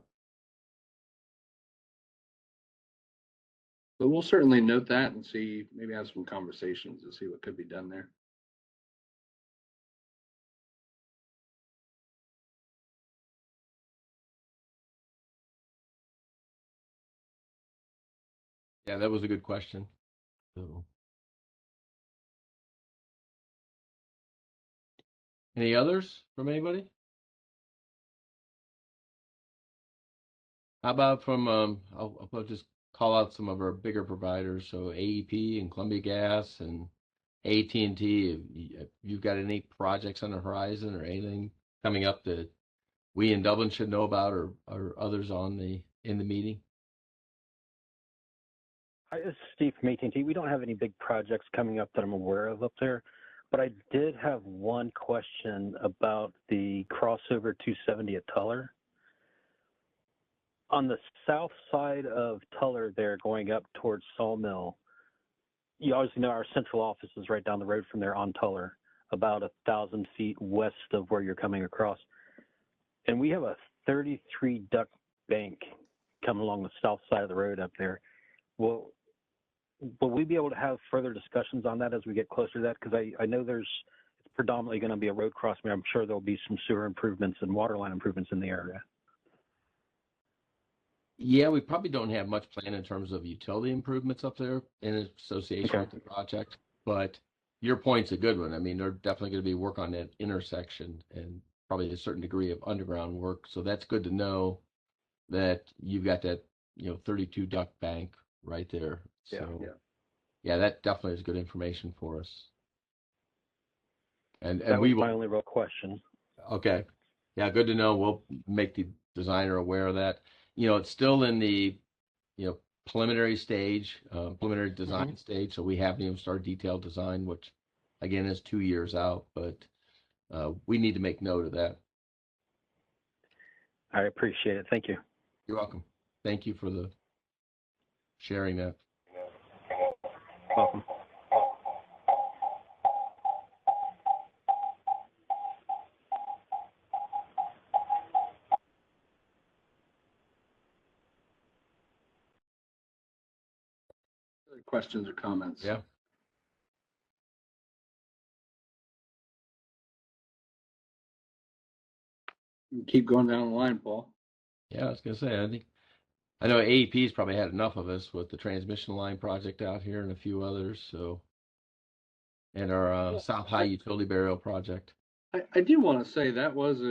But we'll certainly note that and see, maybe have some conversations to see what could be done there. Yeah, that was a good question. So, any others from anybody? How about from, I'll just call out some of our bigger providers. So AEP and Columbia Gas and AT&T. Have you got any projects on the horizon or anything coming up that we in Dublin should know about, or others in the meeting? Hi, this is Steve from AT&T. We don't have any big projects coming up that I'm aware of up there, but I did have one question about the crossover 270 at Tuller. On the south side of Tuller there, going up towards Sawmill, you obviously know our central office is right down the road from there on Tuller, about 1,000 feet west of where you're coming across. And we have a 33 duct bank coming along the south side of the road up there. Will we be able to have further discussions on that as we get closer to that? Because I know it's predominantly going to be a road crossing. I'm sure there'll be some sewer improvements and water line improvements in the area. Yeah, we probably don't have much plan in terms of utility improvements up there in association with the project, but your point's a good one. I mean, there's definitely going to be work on that intersection and probably a certain degree of underground work. So that's good to know that you've got that, 32 duct bank right there. So yeah, that definitely is good information for us. And that we was will. My only real question. Okay. Yeah, good to know. We'll make the designer aware of that. It's still in the, preliminary stage, preliminary design stage. So we haven't even started detailed design, which again is 2 years out, but we need to make note of that. I appreciate it. Thank you. You're welcome. Thank you for the sharing that. Welcome. Other questions or comments? Yeah. Keep going down the line, Paul. Yeah, I was gonna say, I know AEP's probably had enough of us with the transmission line project out here and a few others. So, and our South High utility burial project. I do want to say that was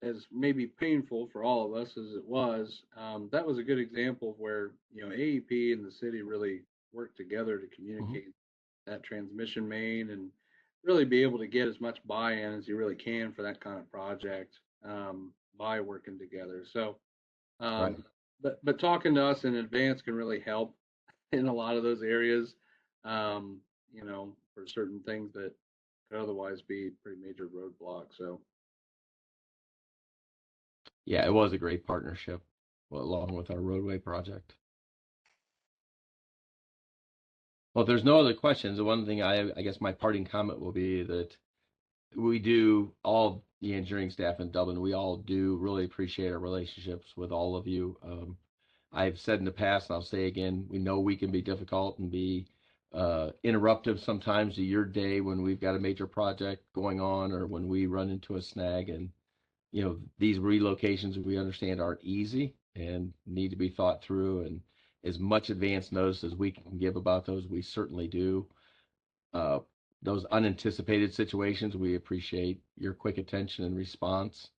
as maybe painful for all of us as it was, that was a good example of where, AEP and the city really worked together to communicate that transmission main and really be able to get as much buy-in as you really can for that kind of project, by working together. So, Right. but talking to us in advance can really help in a lot of those areas, for certain things that could otherwise be pretty major roadblocks. So Yeah, it was a great partnership, along with our roadway project. Well, if there's no other questions, the one thing I guess my parting comment will be that we do all the engineering staff in Dublin. We all do really appreciate our relationships with all of you. I've said in the past, and I'll say again, we know we can be difficult and be interruptive sometimes to your day when we've got a major project going on or when we run into a snag. And, you know, these relocations we understand aren't easy and need to be thought through. And as much advance notice as we can give about those, we certainly do. Uh, those unanticipated situations, we appreciate your quick attention and response.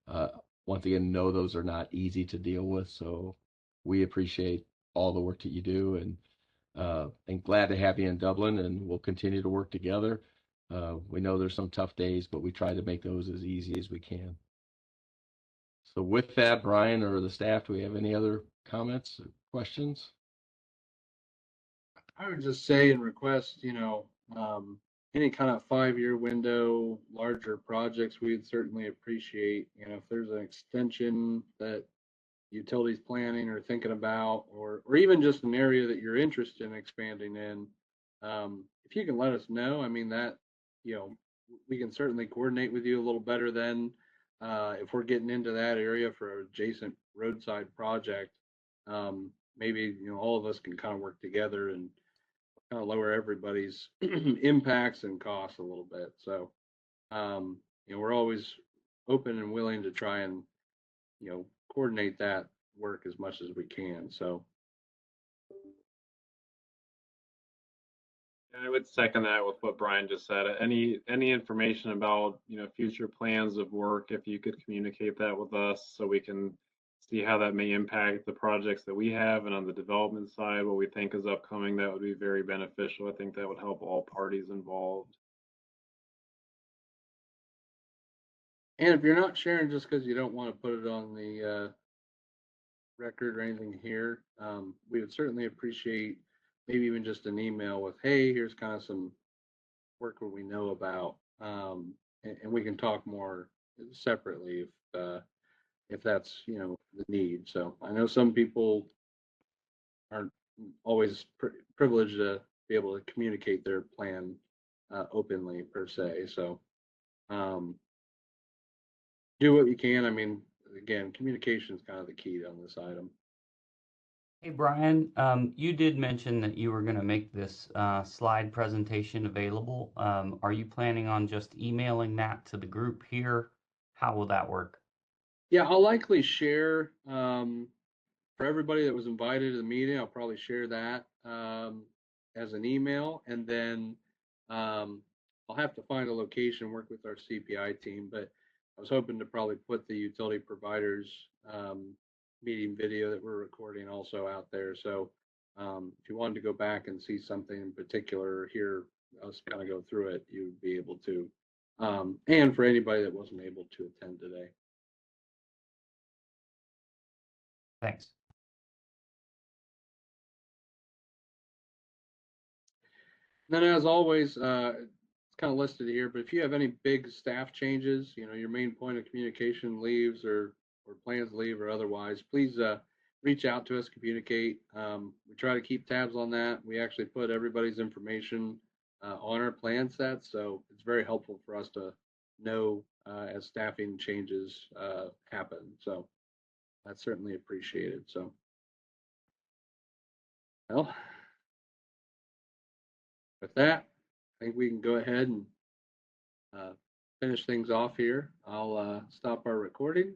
Uh, Once again, know those are not easy to deal with, so we appreciate all the work that you do, and glad to have you in Dublin, and we'll continue to work together. We know there's some tough days, but we try to make those as easy as we can. So with that, Brian or the staff, do we have any other comments or questions? I would just say and request, any kind of 5-year window, larger projects, we'd certainly appreciate, if there's an extension that utilities planning or thinking about, or even just an area that you're interested in expanding in, if you can let us know, I mean, that, we can certainly coordinate with you a little better then. If we're getting into that area for an adjacent roadside project, maybe, all of us can kind of work together and kind of lower everybody's impacts and costs a little bit. So, we're always open and willing to try and, coordinate that work as much as we can. So, I would second that with what Brian just said. Any information about, future plans of work, if you could communicate that with us so we can see how that may impact the projects that we have, and on the development side, what we think is upcoming, that would be very beneficial. I think that would help all parties involved. and if you're not sharing just because you don't want to put it on the record or anything here, we would certainly appreciate maybe even just an email with, hey, here's kind of some work that we know about, and we can talk more separately if that's the need. So I know some people aren't always privileged to be able to communicate their plan openly per se. So um, do what you can. I mean, again, communication is kind of the key on this item. Hey, Brian, you did mention that you were going to make this slide presentation available. Are you planning on just emailing that to the group here? How will that work? Yeah, I'll likely share for everybody that was invited to the meeting. I'll probably share that as an email, and then I'll have to find a location, work with our CPI team. But I was hoping to probably put the utility providers meeting video that we're recording also out there. So if you wanted to go back and see something in particular, hear us kind of go through it, you'd be able to. And for anybody that wasn't able to attend today. Thanks. Then, as always, it's kind of listed here, but if you have any big staff changes, your main point of communication leaves or plans leave or otherwise, please reach out to us, communicate. We try to keep tabs on that. We actually put everybody's information on our plan set, so it's very helpful for us to know as staffing changes happen. So that's certainly appreciated. So, well, with that, I think we can go ahead and finish things off here. I'll stop our recording